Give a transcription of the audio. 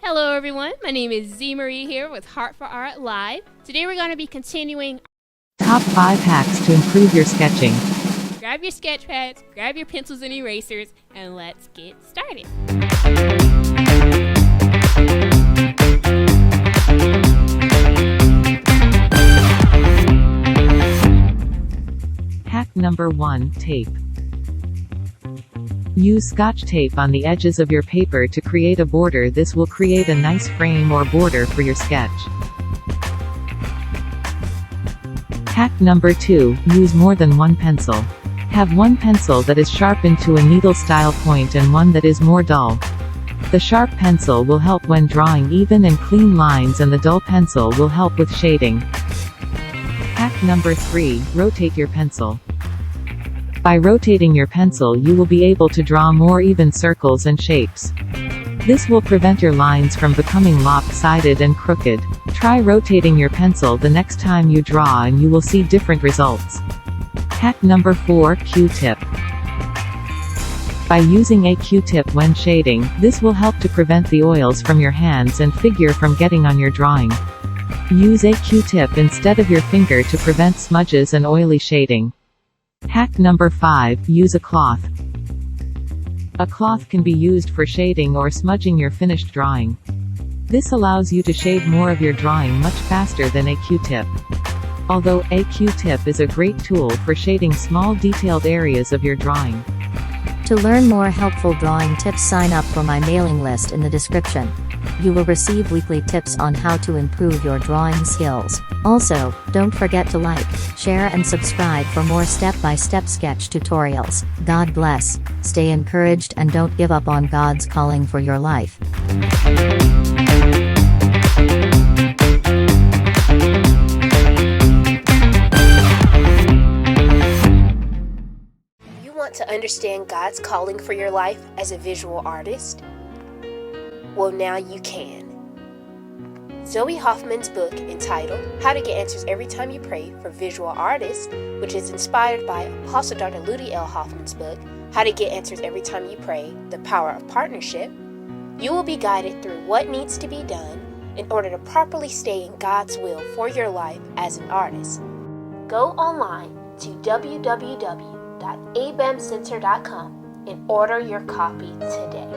Hello everyone, my name is Z Marie here with Heart for Art Live. Today we're going to be continuing Top 5 hacks to improve your sketching. Grab your sketch pads, grab your pencils and erasers, and let's get started. Hack number 1, tape. Use Scotch tape on the edges of your paper to create a border. This will create a nice frame or border for your sketch. Hack number 2, use more than one pencil. Have one pencil that is sharpened to a needle-style point and one that is more dull. The sharp pencil will help when drawing even and clean lines, and the dull pencil will help with shading. Hack number 3, rotate your pencil. By rotating your pencil, you will be able to draw more even circles and shapes. This will prevent your lines from becoming lopsided and crooked. Try rotating your pencil the next time you draw and you will see different results. Hack number 4, Q-tip. By using a Q-tip when shading, this will help to prevent the oils from your hands and figure from getting on your drawing. Use a Q-tip instead of your finger to prevent smudges and oily shading. Hack number 5, use a cloth. A cloth can be used for shading or smudging your finished drawing. This allows you to shade more of your drawing much faster than a Q-tip. Although a Q-tip is a great tool for shading small detailed areas of your drawing. To learn more helpful drawing tips, sign up for my mailing list in the description. You will receive weekly tips on how to improve your drawing skills. Also, don't forget to like, share and subscribe for more step-by-step sketch tutorials. God bless, stay encouraged and don't give up on God's calling for your life. You want to understand God's calling for your life as a visual artist? Well, now you can. Zoe Hoffman's book entitled How to Get Answers Every Time You Pray for Visual Artists, which is inspired by Apostle Dr. Ludi L. Hoffman's book, How to Get Answers Every Time You Pray, The Power of Partnership, you will be guided through what needs to be done in order to properly stay in God's will for your life as an artist. Go online to www.abamcenter.com and order your copy today.